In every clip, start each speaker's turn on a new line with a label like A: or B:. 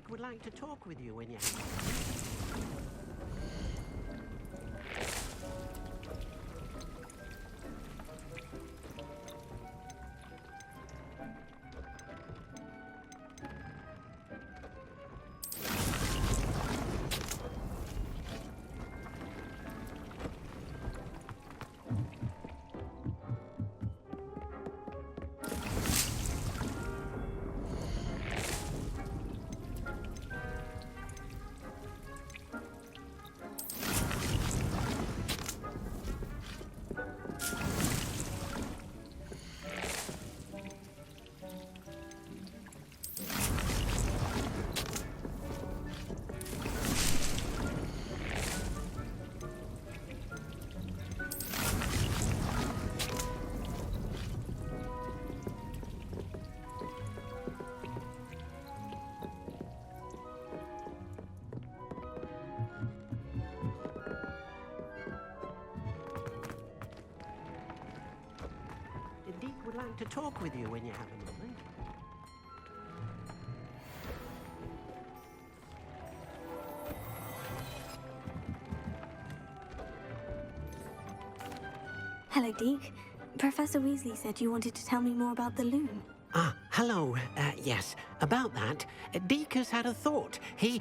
A: Deke would like to talk with you when you Deke would like to talk with you when you have a moment.
B: Hello, Deke. Professor Weasley said you wanted to tell me more about the loom.
A: Ah, hello. Yes, about that. Deke has had a thought. He...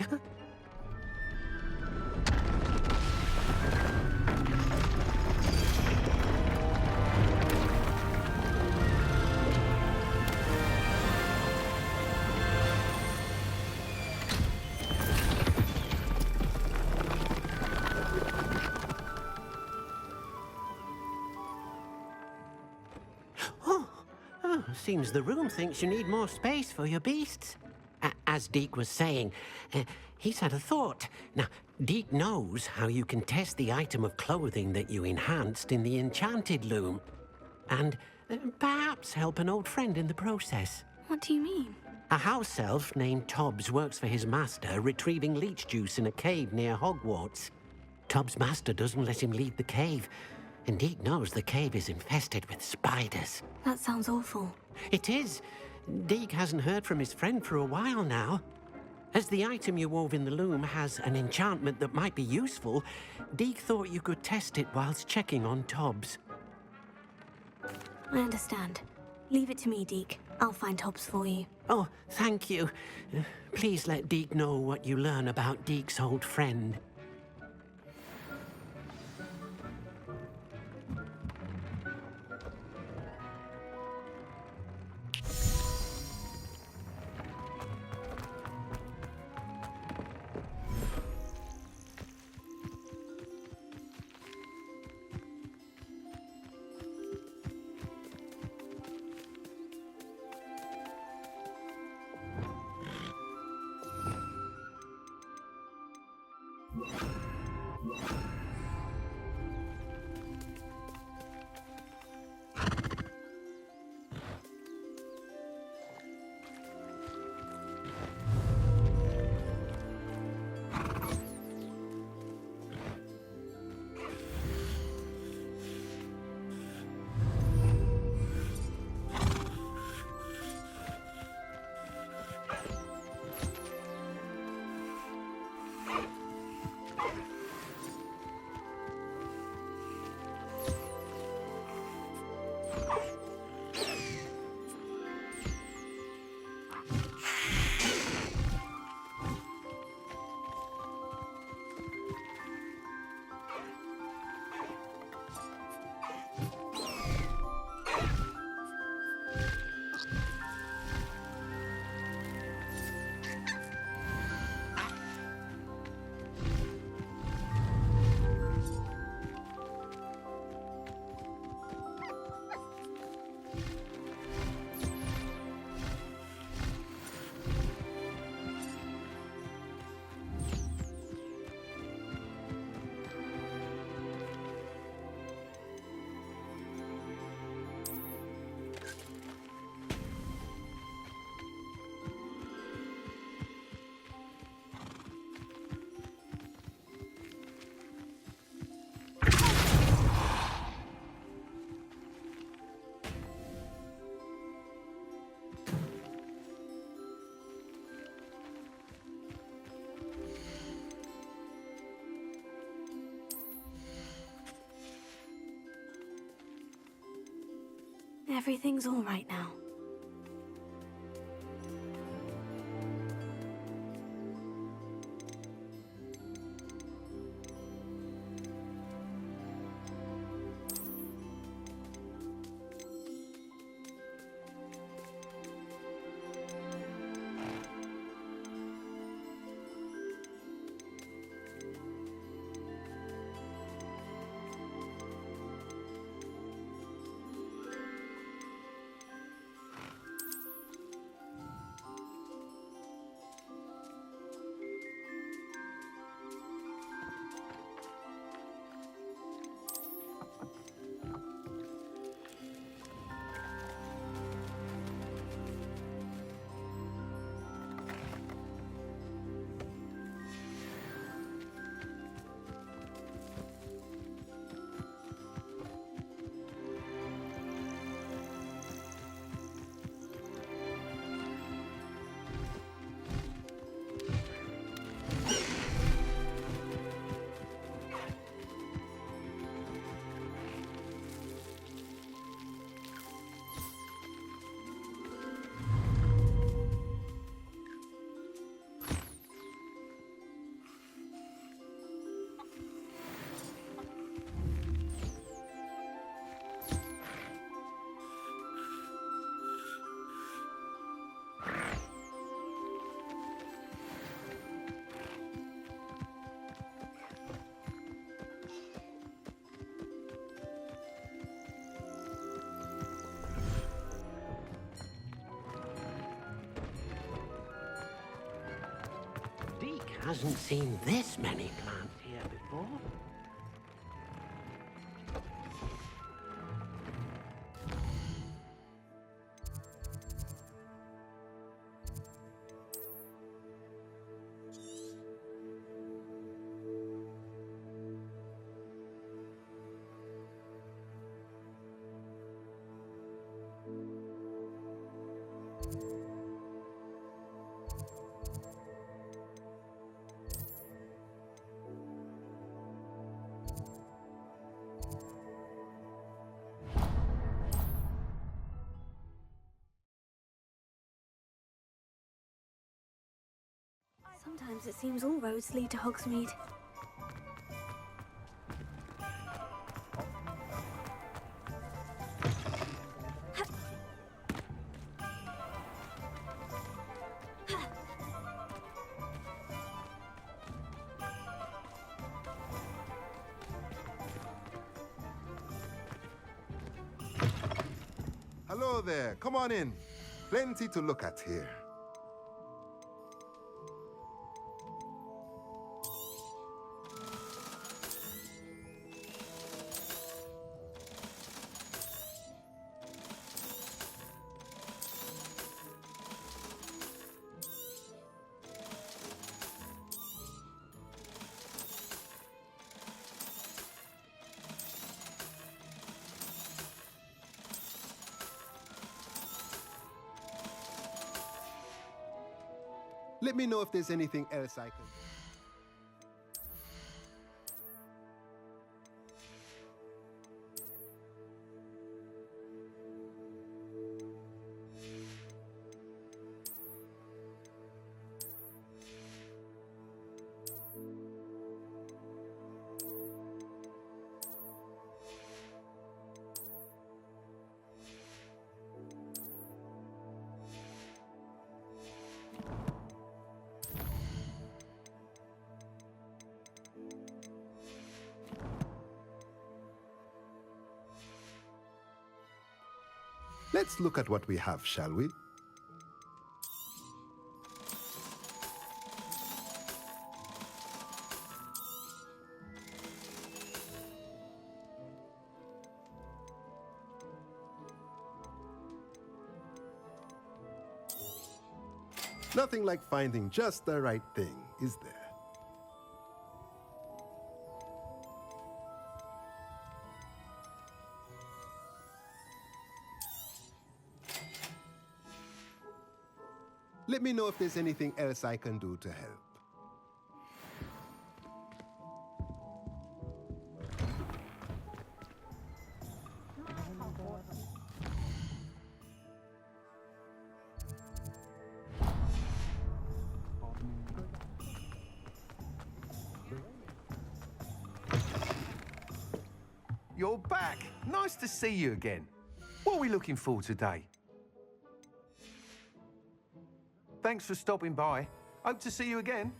A: Seems the room thinks you need more space for your beasts. As Deke was saying, he's had a thought. Now, Deke knows how you can test the item of clothing that you enhanced in the enchanted loom. And perhaps help an old friend in the process.
B: What do you mean?
A: A house elf named Tobbs works for his master, retrieving leech juice in a cave near Hogwarts. Tobbs' master doesn't let him leave the cave, and Deke knows the cave is infested with spiders.
B: That sounds awful.
A: It is. Deke hasn't heard from his friend for a while now. As the item you wove in the loom has an enchantment that might be useful, Deke thought you could test it whilst checking on Tobbs.
B: I understand. Leave it to me, Deke. I'll find Tobbs for you.
A: Oh, thank you. Please let Deke know what you learn about Deke's old friend.
B: everything's all right now.
A: Deke hasn't seen this many plants here before.
B: Sometimes it seems all roads lead to Hogsmeade.
C: Hello there, come on in. Plenty to look at here. Let me know if there's anything else I can... Let's look at what we have, shall we? Nothing like finding just the right thing, is there? Let me know if there's anything else I can do to help.
D: you're back. Nice to see you again. What are we looking for today? Thanks for stopping by. Hope to see you again.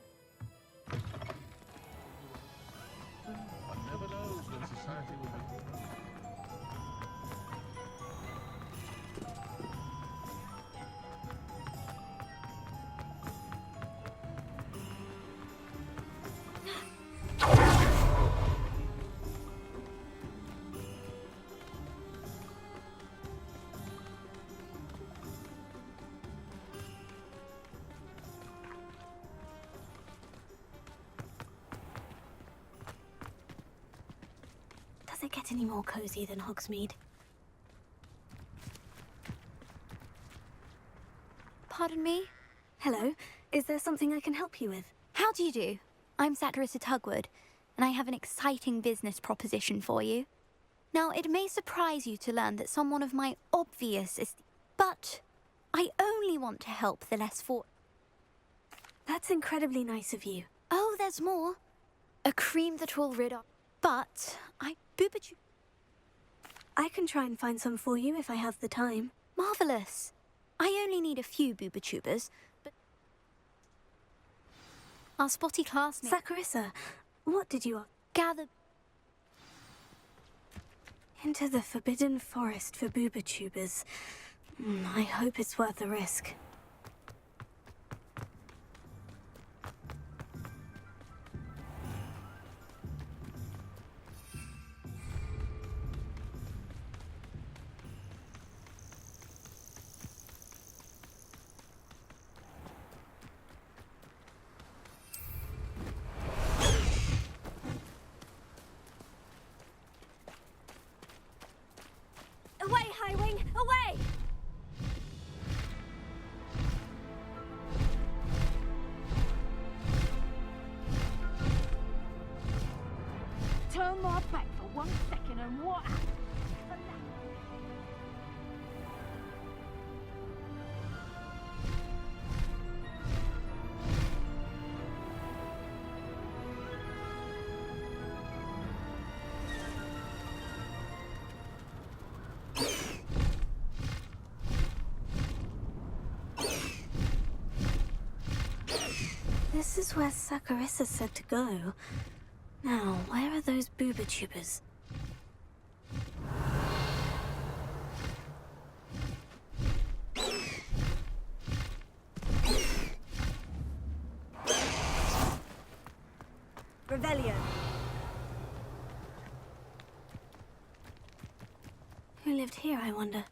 E: One never knows when society will be.
B: Does it get any more cozy than Hogsmeade?
F: Pardon me?
B: Hello, is there something I can help you with?
F: How do you do? I'm Satirissa Tugwood, and I have an exciting business proposition for you. Now, it may surprise you to learn that someone of my obvious but I only want to help the less
B: That's incredibly nice of you.
F: Oh, there's more. A cream that will rid of... But
B: I can try and find some for you if I have the time.
F: Marvellous. I only need a few booba-tubers, but... Our spotty classmate...
B: Saccharissa, what did you...
F: Gather...
B: Into the Forbidden Forest for booba-tubers. I hope it's worth the risk.
F: Away, Highwing! Away!
G: Turn my back for 1 second and what happened?
B: This is where Saccharissa said to go. Now, where are those booba-tubers?
G: Revelio.
B: Who lived here, I wonder?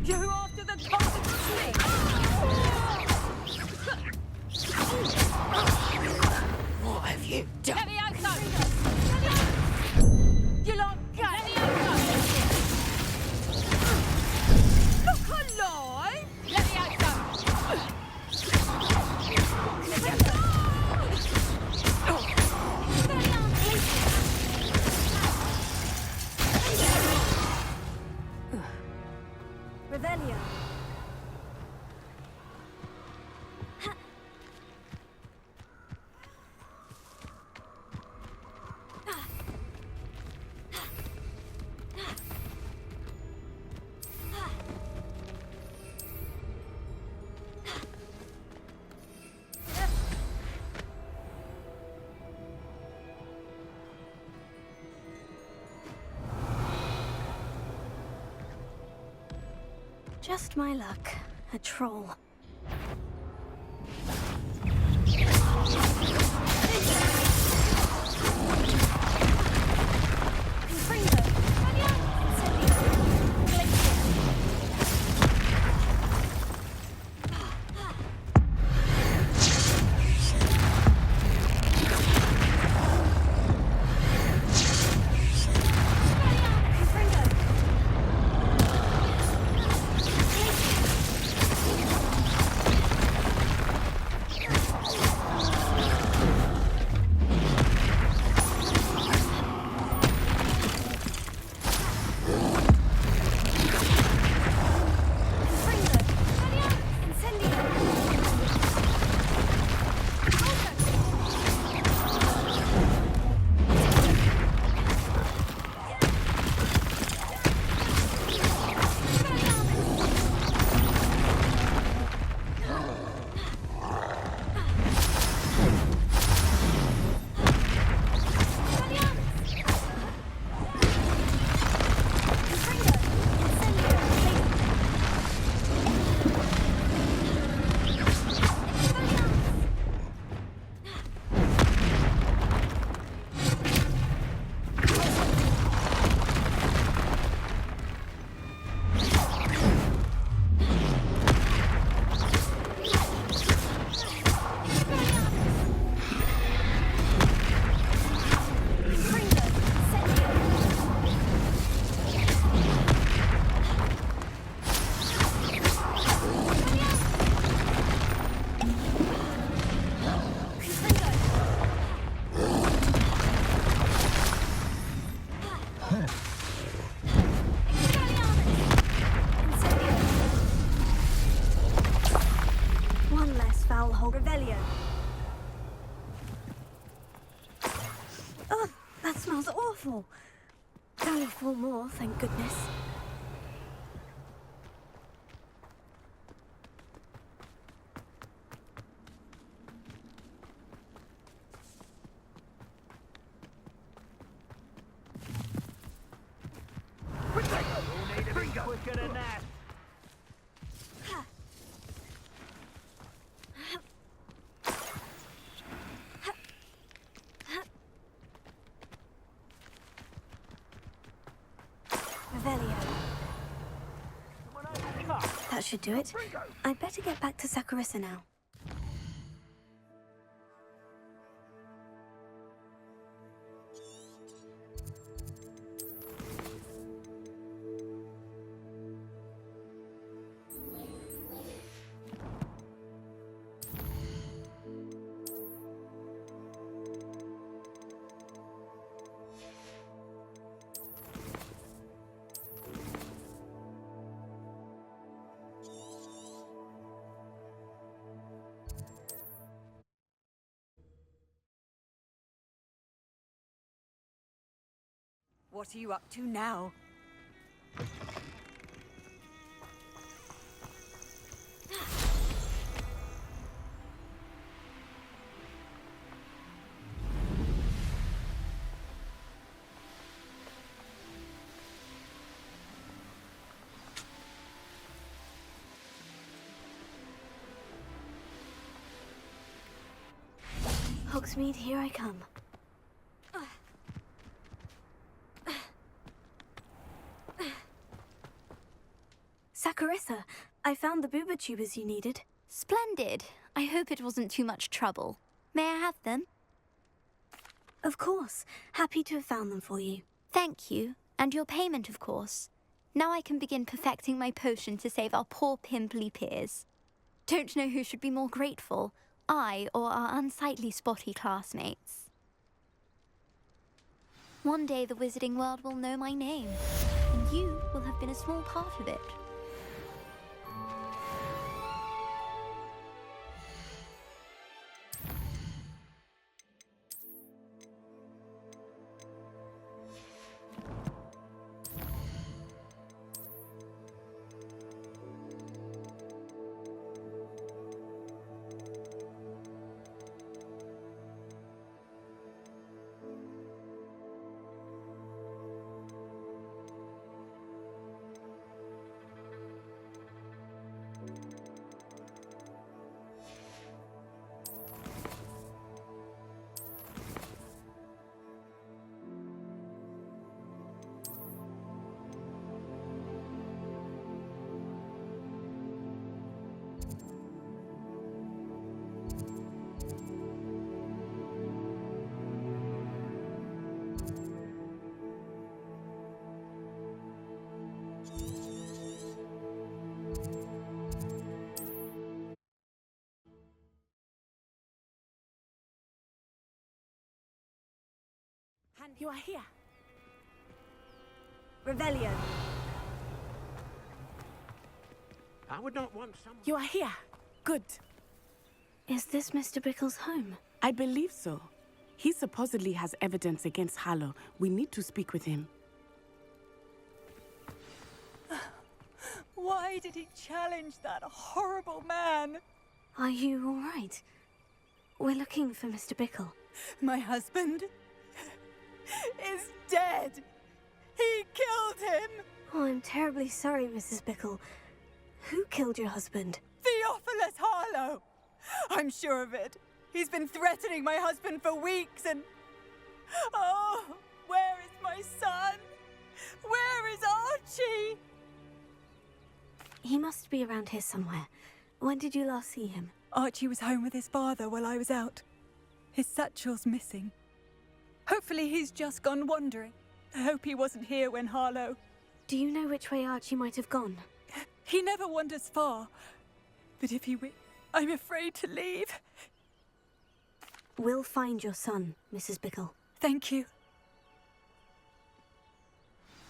G: You're after the golden snake!
A: What have you done?
G: Levioso! You lot go! Look alive! Levioso! Revelio.
B: Just my luck. A troll. smells awful. Only 4 more, thank goodness.
G: Quicker than that.
B: Revelio. That should do it. I'd better get back to Saccharissa now.
H: What are you up to now?
B: Hogsmeade, here I come. Saccharissa, I found the booba tubers you needed.
F: Splendid. I hope it wasn't too much trouble. May I have them?
B: Of course. Happy to have found them for you.
F: Thank you. And your payment, of course. Now I can begin perfecting my potion to save our poor pimply peers. Don't know who should be more grateful, I or our unsightly spotty classmates. One day the wizarding world will know my name, and you will have been a small part of it.
H: You are here.
B: Revelio.
A: I would not want someone...
H: You are here. Good.
B: Is this Mr. Bickle's home?
H: I believe so. He supposedly has evidence against Harlow. We need to speak with him.
I: Why did he challenge that horrible man?
B: Are you all right? We're looking for Mr. Bickle.
I: My husband is dead. He killed him.
B: Oh, I'm terribly sorry, Mrs. Bickle. Who killed your husband?
I: Theophilus Harlow. I'm sure of it. He's been threatening my husband for weeks and... Oh, where is my son? Where is Archie?
B: He must be around here somewhere. When did you last see him?
I: Archie was home with his father while I was out. His satchel's missing. Hopefully he's just gone wandering. I hope he wasn't here when Harlow...
B: Do you know which way Archie might have gone?
I: He never wanders far. But if he I'm afraid to leave.
B: We'll find your son, Mrs. Bickle.
I: Thank you.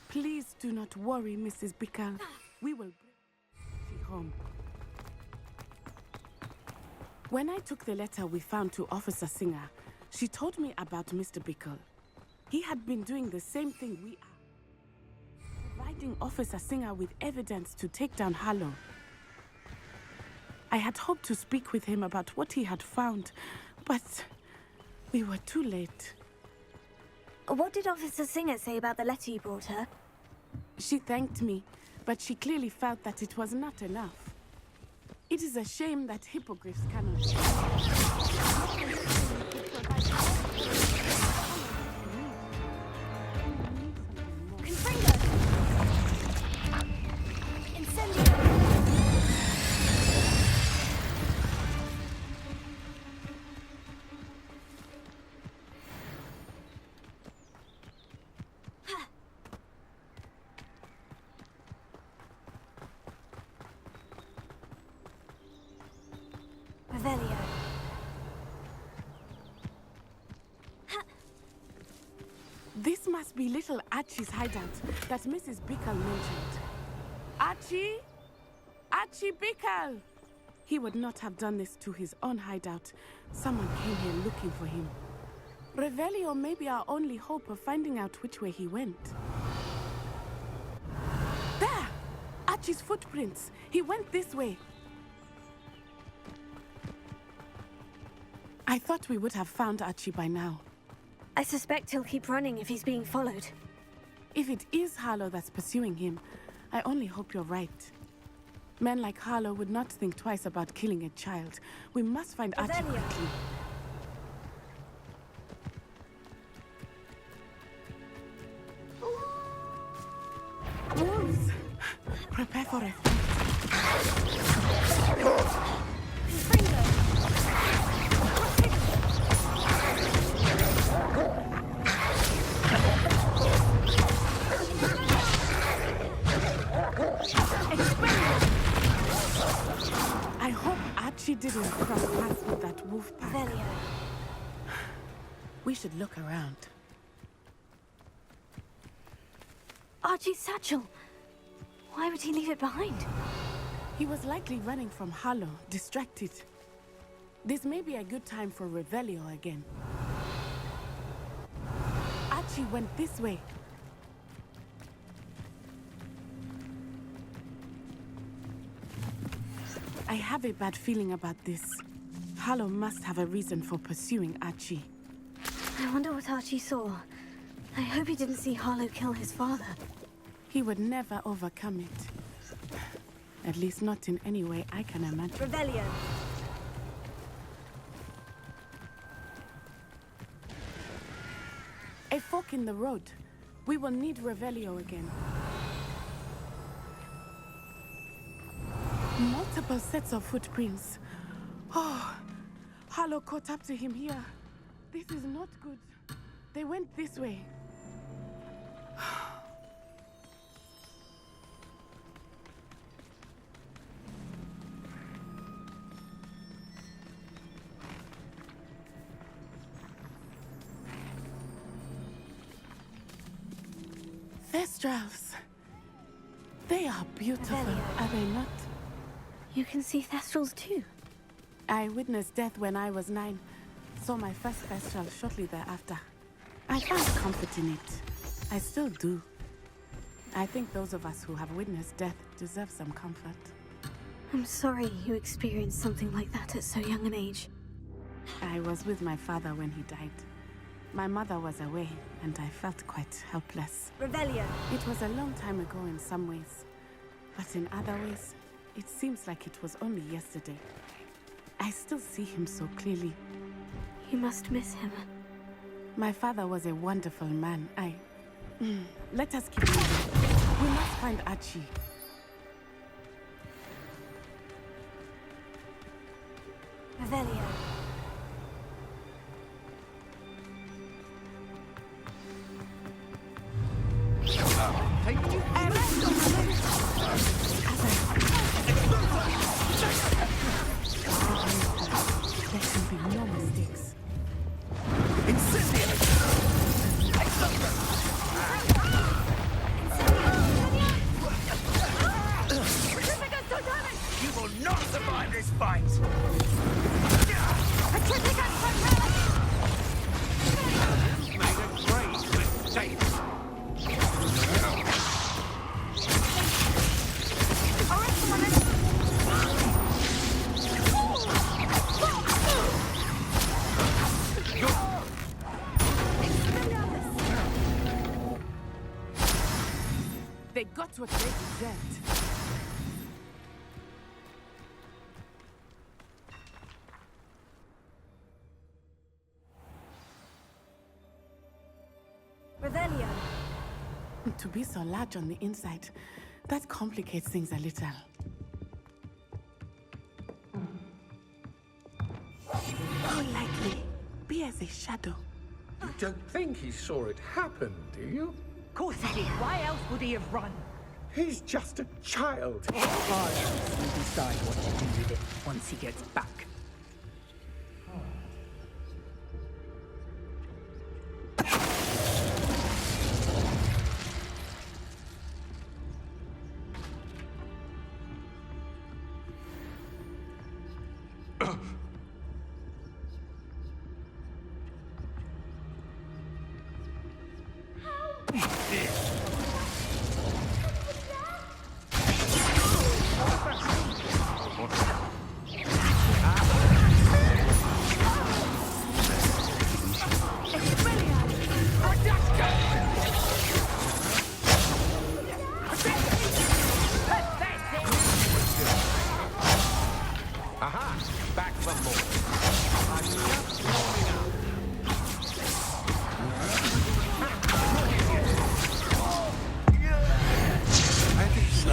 H: Please do not worry, Mrs. Bickle. We will bring you home. When I took the letter we found to Officer Singer, she told me about Mr. Bickle. He had been doing the same thing we are. Providing Officer Singer with evidence to take down Harlow. I had hoped to speak with him about what he had found, but we were too late.
B: What did Officer Singer say about the letter you brought her?
H: She thanked me, but she clearly felt that it was not enough. It is a shame that hippogriffs cannot...
B: Revelio.
H: This must be little Archie's hideout that Mrs. Bickle mentioned. Archie? Archie Bickle! He would not have done this to his own hideout. Someone came here looking for him. Revelio may be our only hope of finding out which way he went. There! Archie's footprints. He went this way. I thought we would have found Archie by now.
B: I suspect he'll keep running if he's being followed.
H: If it is Harlow that's pursuing him, I only hope you're right. Men like Harlow would not think twice about killing a child. We must find Archie quickly. Wolves! Prepare for it. I hope Archie didn't cross paths with that wolf pack.
B: Revelio.
H: We should look around.
B: Archie's satchel. Why would he leave it behind?
H: He was likely running from Harlow, distracted. This may be a good time for Revelio again. Archie went this way. I have a bad feeling about this. Harlow must have a reason for pursuing Archie.
B: I wonder what Archie saw. I hope he didn't see Harlow kill his father.
H: He would never overcome it. At least not in any way I can imagine.
B: Revelio.
H: A fork in the road. We will need Revelio again. Multiple sets of footprints. Oh, Harlow caught up to him here. This is not good. They went this way. Thestrals. They are beautiful, are they not?
B: You can see Thestrals too.
H: I witnessed death when I was 9. Saw my first Thestral shortly thereafter. I found comfort in it. I still do. I think those of us who have witnessed death deserve some comfort.
B: I'm sorry you experienced something like that at so young an age.
H: I was with my father when he died. My mother was away, and I felt quite helpless.
B: Revelio.
H: It was a long time ago in some ways, but in other ways, it seems like it was only yesterday. I still see him so clearly.
B: You must miss him.
H: My father was a wonderful man. Let us keep moving. We must find Archie.
B: Revelio.
H: There can be no mistakes.
D: You will not survive this fight!
H: They got what they deserved.
B: Revelio.
H: To be so large on the inside, that complicates things a little. How likely? Be as a shadow.
E: You don't think he saw it happen, do you?
G: Of course he did. Why else would he have run?
E: He's just a child.
G: I'll decide what to do with it once he gets back.
E: Aha! Back for more. I'm just warming up. I think so.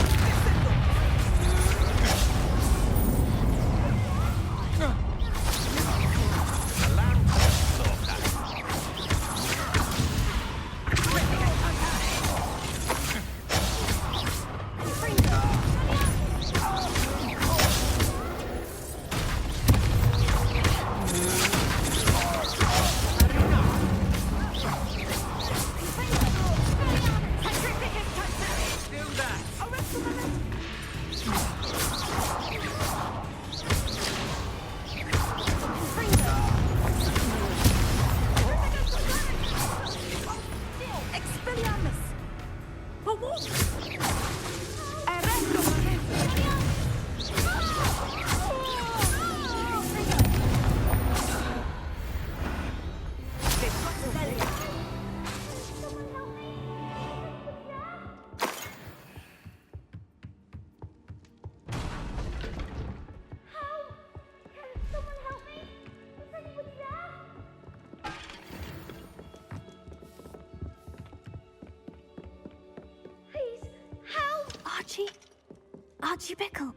B: Archie Bickle,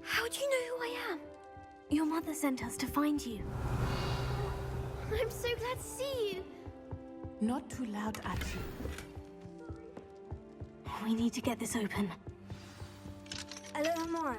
B: how do you know who I am? Your mother sent us to find you. I'm so glad to see you.
H: Not too loud, Archie.
B: We need to get this open. Alohomora.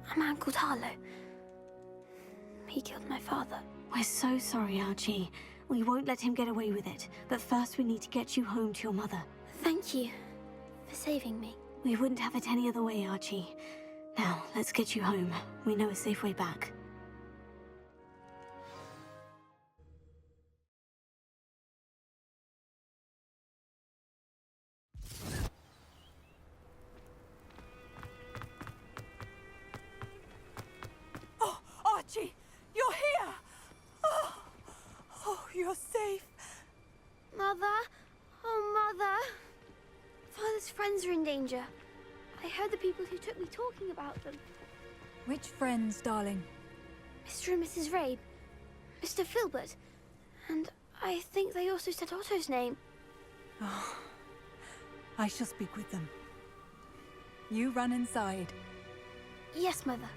B: A man called Harlow. He killed my father. We're so sorry, Archie. We won't let him get away with it. But first we need to get you home to your mother. Thank you for saving me. We wouldn't have it any other way, Archie. Now, let's get you home. We know a safe way back.
I: Archie, you're here! Oh, you're safe.
B: Mother? Oh, Mother. Father's friends are in danger. I heard the people who took me talking about them.
I: Which friends, darling?
B: Mr. and Mrs. Rabe, Mr. Filbert, and I think they also said Otto's name.
I: Oh, I shall speak with them. You run inside.
B: Yes, Mother.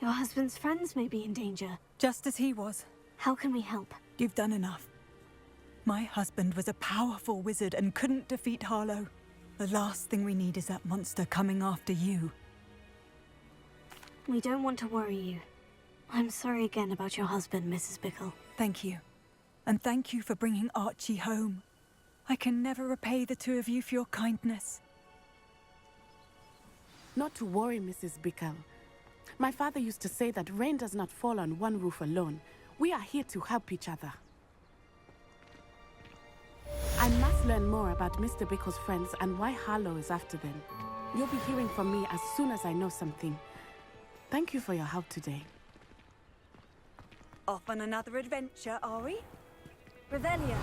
B: Your husband's friends may be in danger.
I: Just as he was.
B: How can we help?
I: You've done enough. My husband was a powerful wizard and couldn't defeat Harlow. The last thing we need is that monster coming after you.
B: We don't want to worry you. I'm sorry again about your husband, Mrs. Bickle.
I: Thank you. And thank you for bringing Archie home. I can never repay the two of you for your kindness.
H: Not to worry, Mrs. Bickle. My father used to say that rain does not fall on one roof alone. We are here to help each other. I must learn more about Mr. Bickle's friends and why Harlow is after them. You'll be hearing from me as soon as I know something. Thank you for your help today.
I: Off on another adventure, are we?
B: Revelio.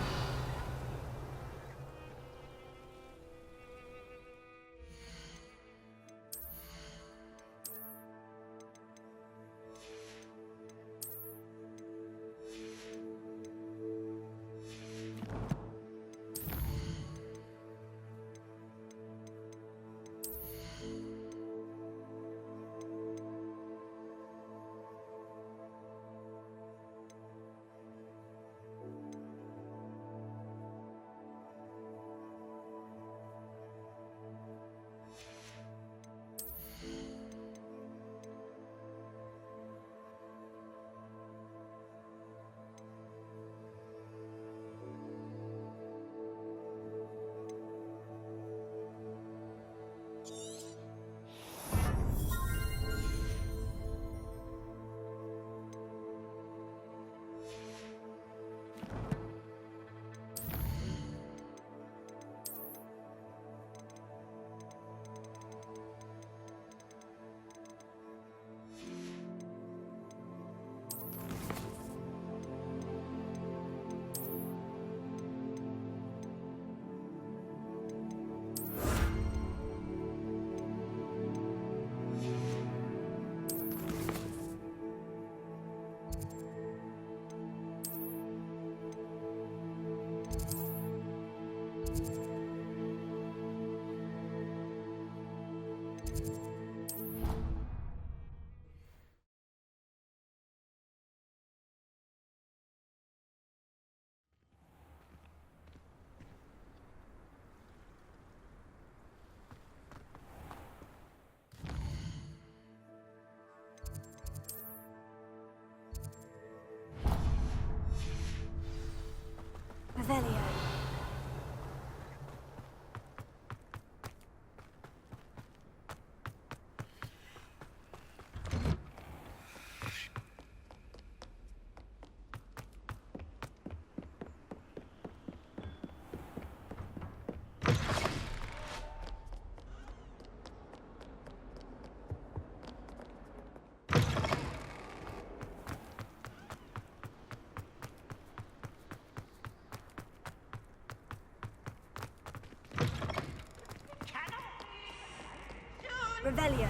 B: Revelio. Revelio.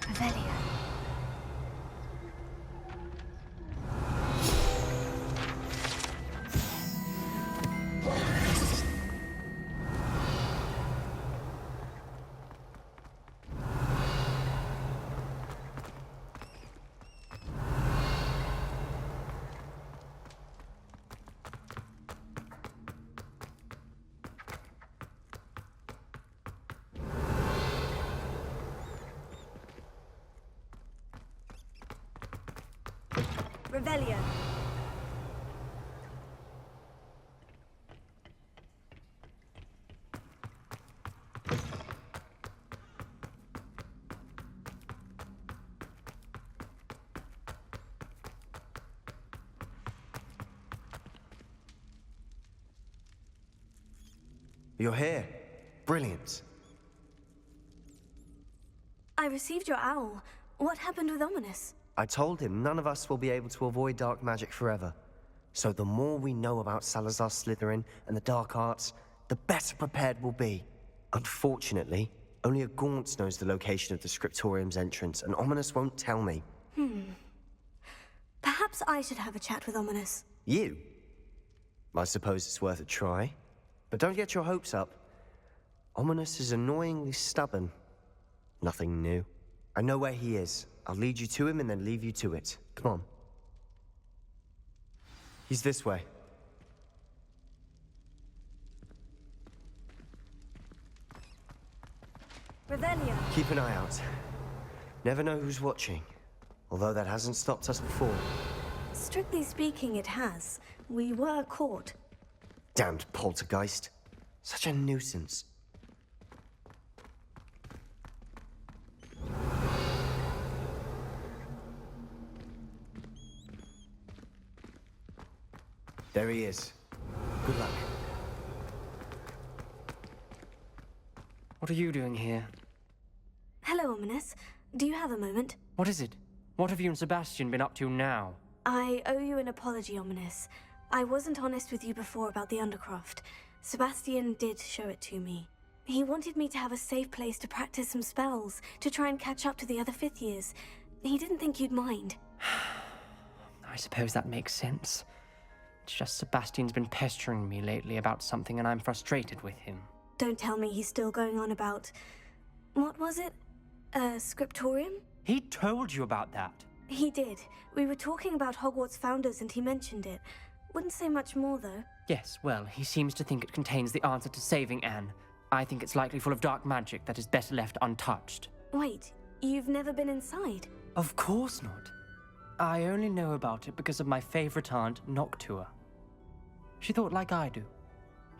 B: Revelio. Revelio. Revelio.
J: You're here. Brilliant.
B: I received your owl. What happened with Ominous?
J: I told him none of us will be able to avoid dark magic forever. So the more we know about Salazar Slytherin and the dark arts, the better prepared we'll be. Unfortunately, only a Gaunt knows the location of the Scriptorium's entrance, and Ominous won't tell me.
B: Perhaps Perhaps I should have a chat with Ominous.
J: You? I suppose it's worth a try. But don't get your hopes up. Ominous is annoyingly stubborn. Nothing new. I know where he is. I'll lead you to him and then leave you to it. Come on. He's this way.
B: Revelio.
J: Keep an eye out. Never know who's watching. Although that hasn't stopped us before.
B: Strictly speaking, it has. We were caught.
J: Damned poltergeist. Such a nuisance. There he is. Good luck.
K: What are you doing here?
B: Hello, Ominous. Do you have a moment?
K: What is it? What have you and Sebastian been up to now?
B: I owe you an apology, Ominous. I wasn't honest with you before about the Undercroft. Sebastian did show it to me. He wanted me to have a safe place to practice some spells, to try and catch up to the other fifth years. He didn't think you'd mind.
K: I suppose that makes sense. It's just Sebastian's been pestering me lately about something and I'm frustrated with him.
B: Don't tell me he's still going on about... What was it? A scriptorium?
K: He told you about that?
B: He did. We were talking about Hogwarts founders and he mentioned it. Wouldn't say much more, though.
K: Yes, well, he seems to think it contains the answer to saving Anne. I think it's likely full of dark magic that is better left untouched.
B: Wait, you've never been inside?
K: Of course not. I only know about it because of my favorite aunt, Noctua. She thought like I do.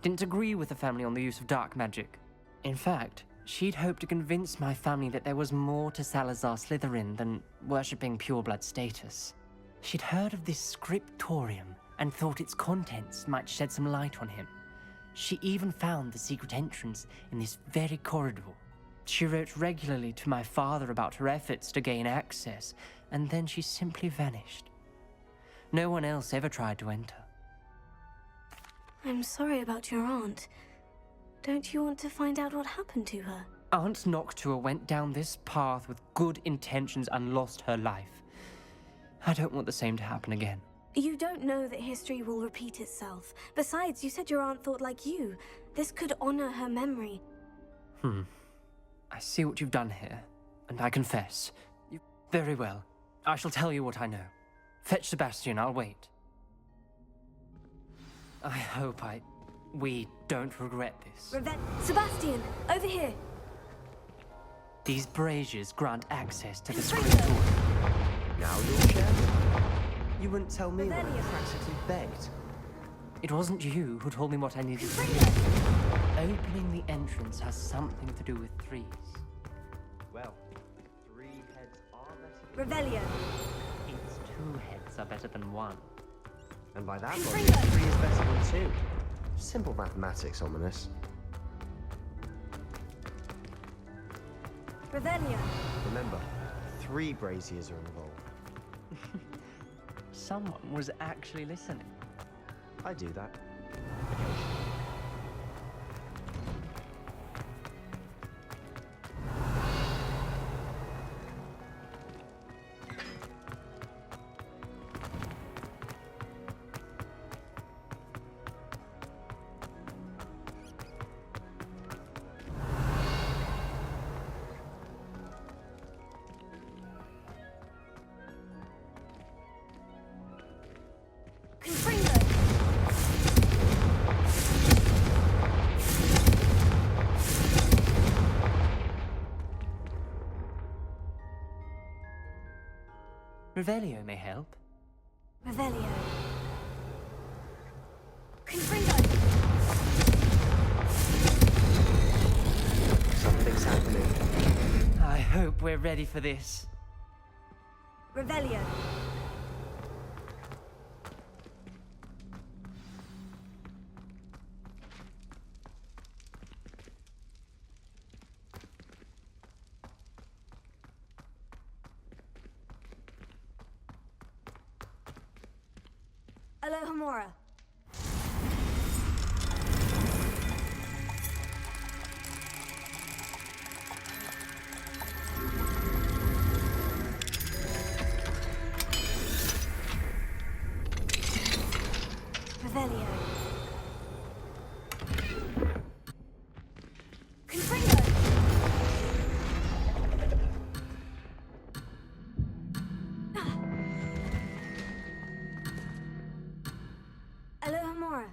K: Didn't agree with the family on the use of dark magic. In fact, she'd hoped to convince my family that there was more to Salazar Slytherin than worshipping pureblood status. She'd heard of this scriptorium and thought its contents might shed some light on him. She even found the secret entrance in this very corridor. She wrote regularly to my father about her efforts to gain access, and then she simply vanished. No one else ever tried to enter.
B: I'm sorry about your aunt. Don't you want to find out what happened to her?
K: Aunt Noctua went down this path with good intentions and lost her life. I don't want the same to happen again.
B: You don't know that history will repeat itself. Besides, you said your aunt thought like you. This could honor her memory.
K: I see what you've done here, and I confess. Very well. I shall tell you what I know. Fetch Sebastian, I'll wait. I hope we don't regret this.
B: Sebastian, over here.
K: These braziers grant access to the scriptorium.
J: Now you'll share? You wouldn't tell me when I practically begged.
K: It wasn't you who told me what I needed to do. Opening the entrance has something to do with threes.
J: Well, 3 heads are better.
B: Revelio.
K: It's 2 heads are better than 1.
J: And by that logic, 3 is better than 2. Simple mathematics, Ominous.
B: Revelio.
J: Remember, 3 braziers are involved.
K: Someone was actually listening.
J: I do that.
K: Revelio may help.
B: Revelio. Confringo.
J: Something's happening.
K: I hope we're ready for this.
B: Revelio. Alohomora. Revelio. Confringo. Alohomora.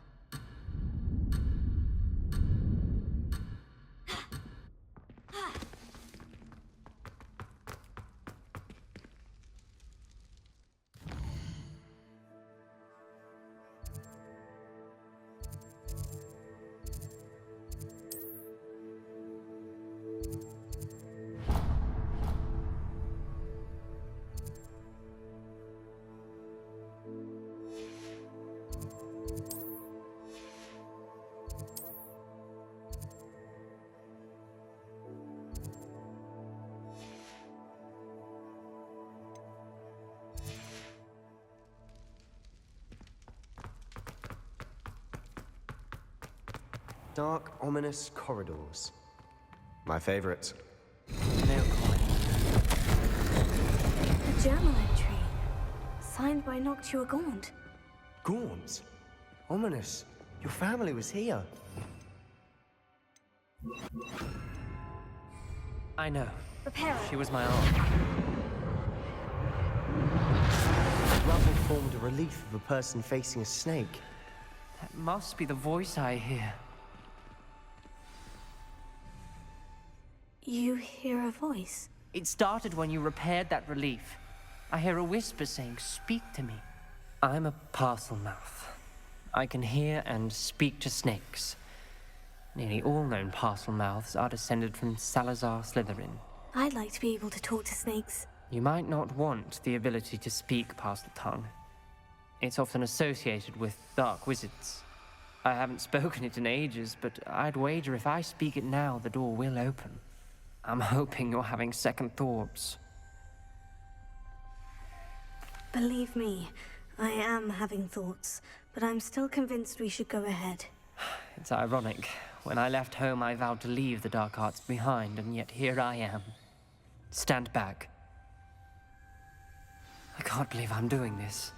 J: Dark, ominous corridors. My favorite.
K: No comment.
B: A journal entry. Signed by Noctua Gaunt.
J: Gaunt? Ominous. Your family was here.
K: I know.
B: Reparo.
K: She was my aunt.
J: The rubble formed a relief of a person facing a snake.
K: That must be the voice I hear.
B: You hear a voice?
K: It started when you repaired that relief. I hear a whisper saying, "Speak to me." I'm a parcel mouth. I can hear and speak to snakes. Nearly all known parcel mouths are descended from Salazar Slytherin.
B: I'd like to be able to talk to snakes.
K: You might not want the ability to speak parcel tongue. It's often associated with dark wizards. I haven't spoken it in ages, but I'd wager if I speak it now, the door will open. I'm hoping you're having second thoughts.
B: Believe me, I am having thoughts, but I'm still convinced we should go ahead.
K: It's ironic. When I left home, I vowed to leave the dark arts behind, and yet here I am. Stand back. I can't believe I'm doing this.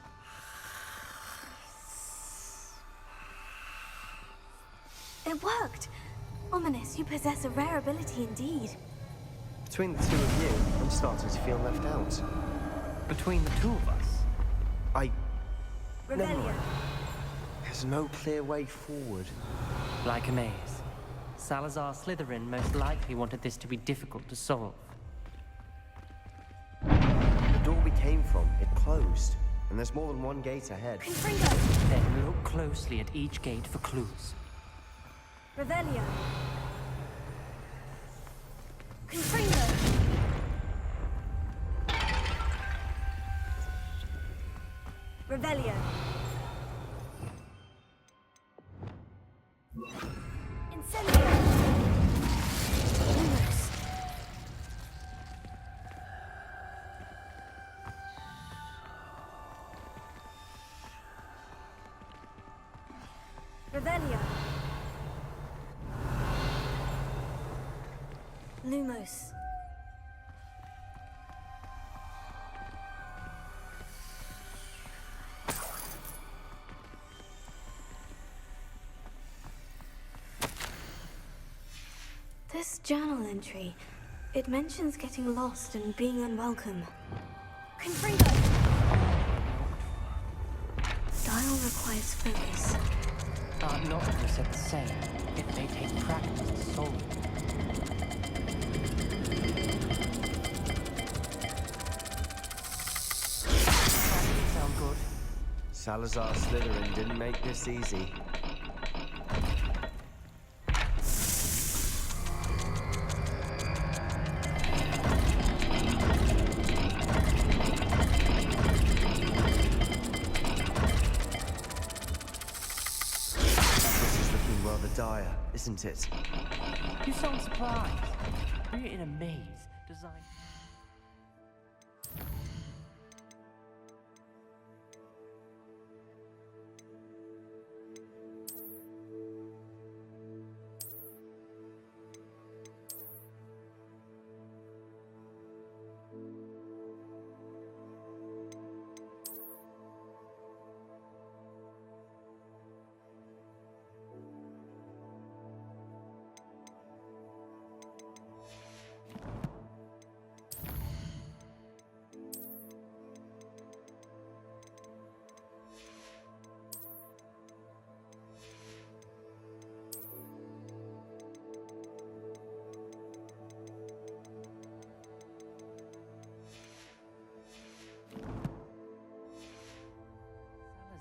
B: It worked! Ominous, you possess a rare ability indeed.
J: Between the two of you, I'm starting to feel left out.
K: Between the two of us?
J: Never
B: Revelio.
J: mind. There's no clear way forward.
K: Like a maze. Salazar Slytherin most likely wanted this to be difficult to solve.
J: The door we came from, it closed. And there's more than one gate ahead.
B: Confringo.
K: Then look closely at each gate for clues.
B: Revelio. Confringo. Revelio. Incendio. Lumos. Revelio. Lumos. This journal entry, it mentions getting lost and being unwelcome. Confringo! Dial requires focus.
K: Noctua said the same. It may take practice to solve it. Sound good?
J: Salazar Slytherin didn't make this easy. This is looking rather dire, isn't it?
K: You sound surprised. We're in a maze designed...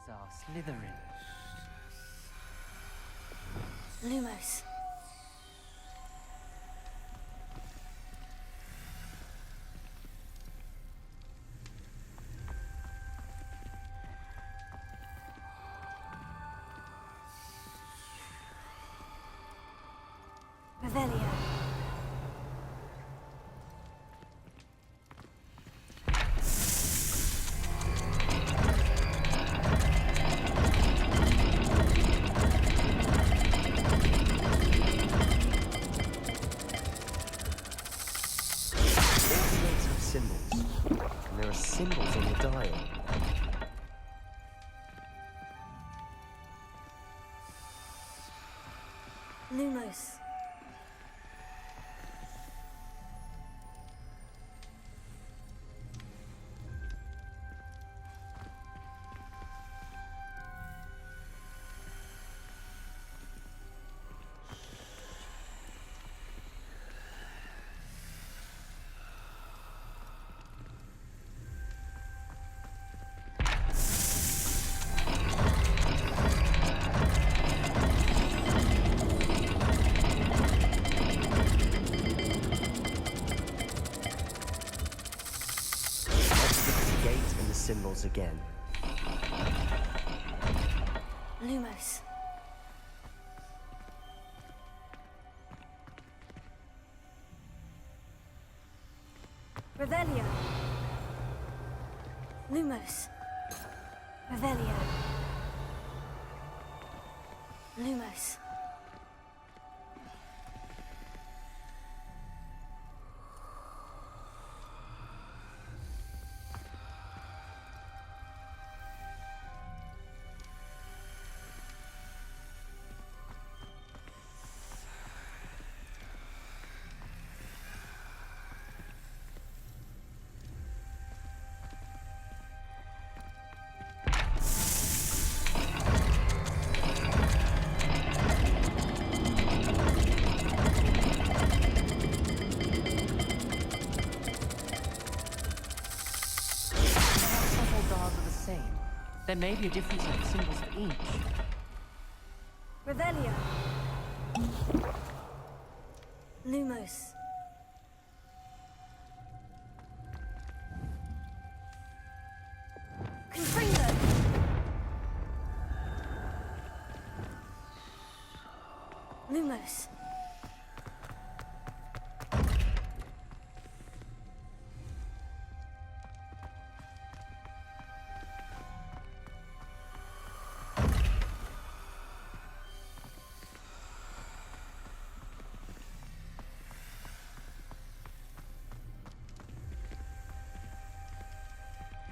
K: Salazar Slytherin.
B: Lumos. Revelio.
J: Symbols. And there are symbols on the dial.
B: Lumos.
J: Symbols again.
B: Lumos. Revelio. Lumos. Revelio. Lumos.
K: There may be a difference in the symbols for each.
B: Revelio. Lumos. Confringo. Lumos.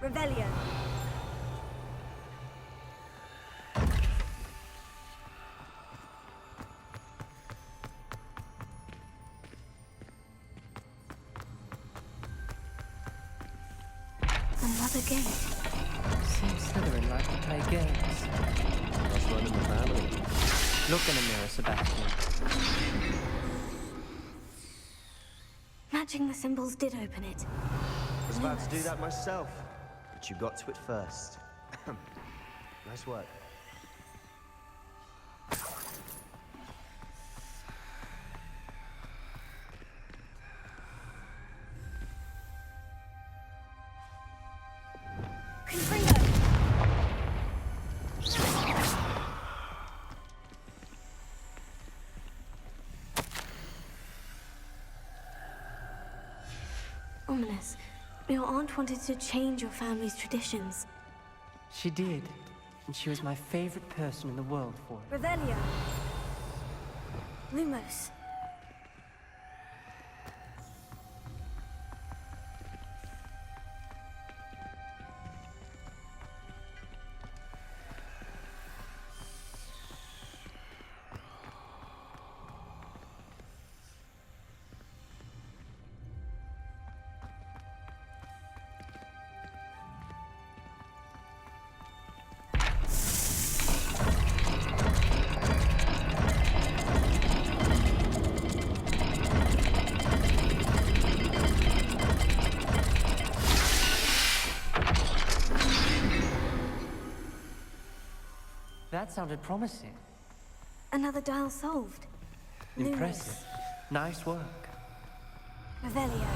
B: Revelio. Another game.
K: Seems Slytherin like to play games.
J: That's one in the family.
K: Look in the mirror, Sebastian.
B: Matching the symbols did open it.
J: I was about to do that myself, but you got to it first. Nice work.
B: Ominous. Your aunt wanted to change your family's traditions.
K: She did, and she was my favorite person in the world for it.
B: Revelio. Lumos.
K: That sounded promising.
B: Another dial solved.
K: Impressive. Nice work.
B: Revelio.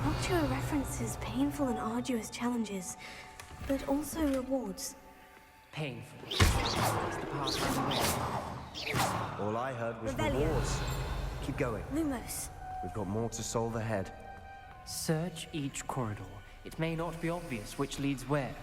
B: Noctua references painful and arduous challenges, but also rewards.
K: Painful. That's the part I'm aware.
J: All I heard was
B: Revelio.
J: rewards. Keep going.
B: Lumos.
J: We've got more to solve ahead.
K: Search each corridor. It may not be obvious which leads where.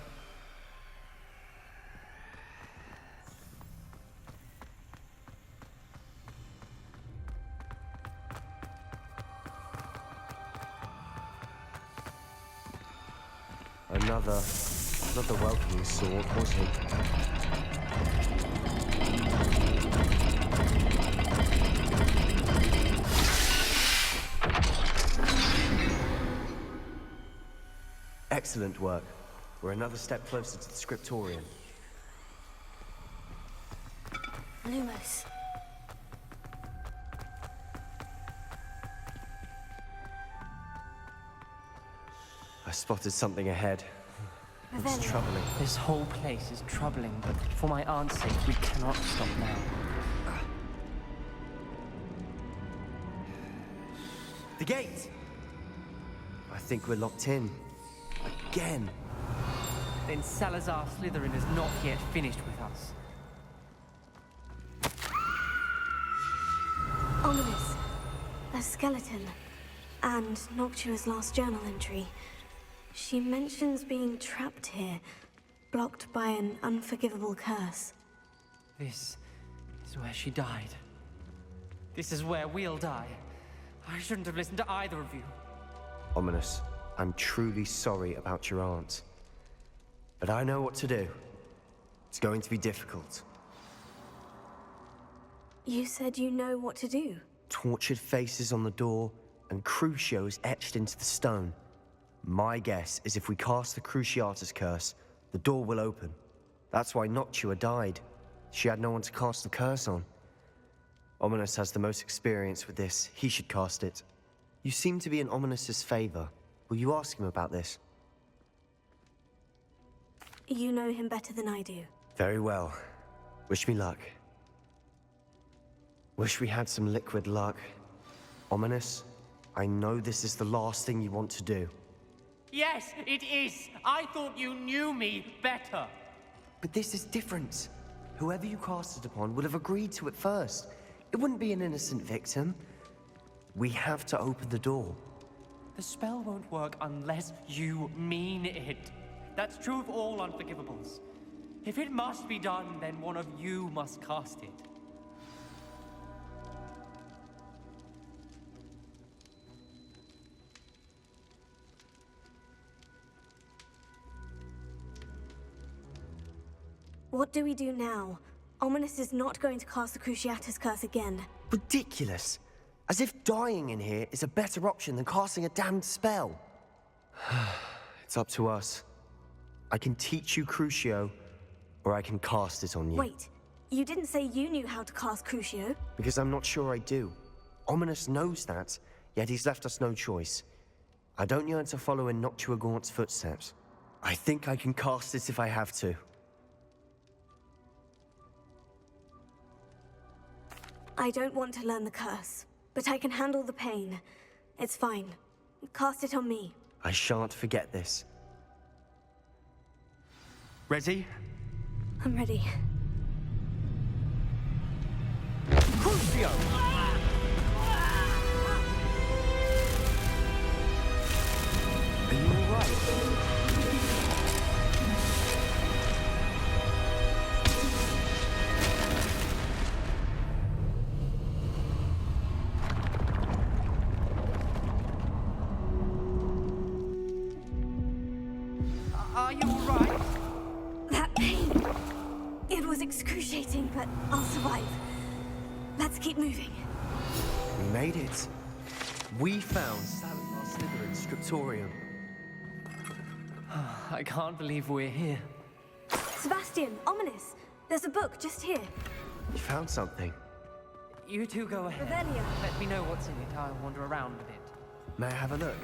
J: Another welcoming sword, was he? Excellent work. We're another step closer to the scriptorium.
B: Lumos.
J: I spotted something ahead. It's
B: Revelio.
J: troubling.
K: This whole place is troubling, but for my aunt's sake, we cannot stop now.
J: The gate! I think we're locked in. Again.
K: Then Salazar Slytherin is not yet finished with us.
B: Ominous. A skeleton. And Noctua's last journal entry. She mentions being trapped here, blocked by an unforgivable curse.
K: This is where she died. This is where we'll die. I shouldn't have listened to either of you.
J: Ominous, I'm truly sorry about your aunt. But I know what to do. It's going to be difficult.
B: You said you know what to do.
J: Tortured faces on the door, and Crucios etched into the stone. My guess is if we cast the Cruciatus curse, the door will open. That's why Noctua died. She had no one to cast the curse on. Ominous has the most experience with this. He should cast it. You seem to be in Ominous's favor. Will you ask him about this?
B: You know him better than I do.
J: Very well. Wish me luck. Wish we had some liquid luck. Ominous, I know this is the last thing you want to do.
K: Yes, it is. I thought you knew me better.
J: But this is different. Whoever you cast it upon would have agreed to it first. It wouldn't be an innocent victim. We have to open the door.
K: The spell won't work unless you mean it. That's true of all unforgivables. If it must be done, then one of you must cast it.
B: What do we do now? Ominous is not going to cast the Cruciatus curse again.
J: Ridiculous. As if dying in here is a better option than casting a damned spell. It's up to us. I can teach you Crucio, or I can cast it on you.
B: Wait, you didn't say you knew how to cast Crucio?
J: Because I'm not sure I do. Ominous knows that, yet he's left us no choice. I don't yearn to follow in Noctua Gaunt's footsteps. I think I can cast it if I have to.
B: I don't want to learn the curse, but I can handle the pain. It's fine. Cast it on me.
J: I shan't forget this. Ready?
B: I'm ready.
J: Crucio! Are you alright?
K: Are you alright?
B: That pain. It was excruciating, but I'll survive. Let's keep moving.
J: We made it. We found Salazar Slytherin's scriptorium.
K: I can't believe we're here.
B: Sebastian, Ominous. There's a book just here.
J: You found something.
K: You two go ahead.
B: Revelio.
K: Let me know what's in it. I'll wander around a bit.
J: May I have a look?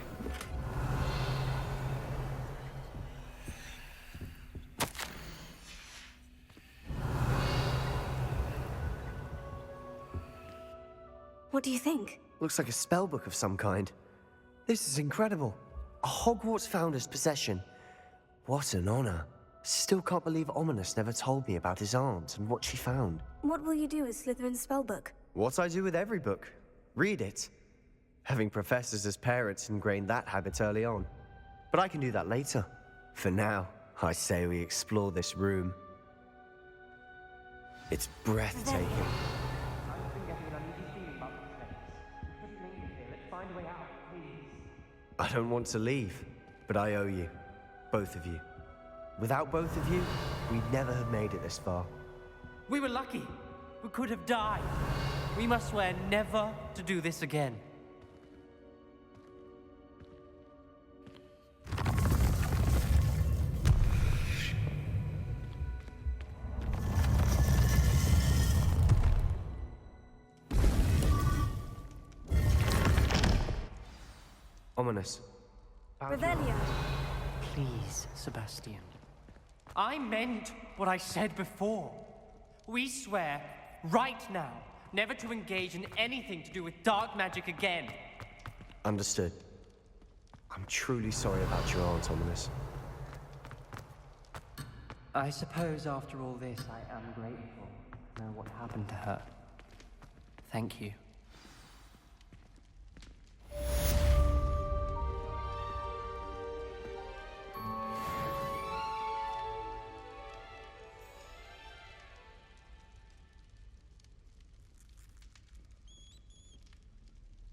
B: What do you think?
J: Looks like a spellbook of some kind. This is incredible. A Hogwarts founder's possession. What an honor. Still can't believe Ominous never told me about his aunt and what she found.
B: What will you do with Slytherin's spellbook?
J: What I do with every book. Read it. Having professors as parents ingrained that habit early on. But I can do that later. For now, I say we explore this room. It's breathtaking. I don't want to leave, but I owe you. Both of you. Without both of you, we'd never have made it this far.
K: We were lucky. We could have died. We must swear never to do this again.
J: Ominous.
B: Revelio.
K: Please, Sebastian. I meant what I said before. We swear, right now, never to engage in anything to do with dark magic again.
J: Understood. I'm truly sorry about your aunt, Ominous.
K: I suppose after all this, I am grateful to know what happened to her. Thank you.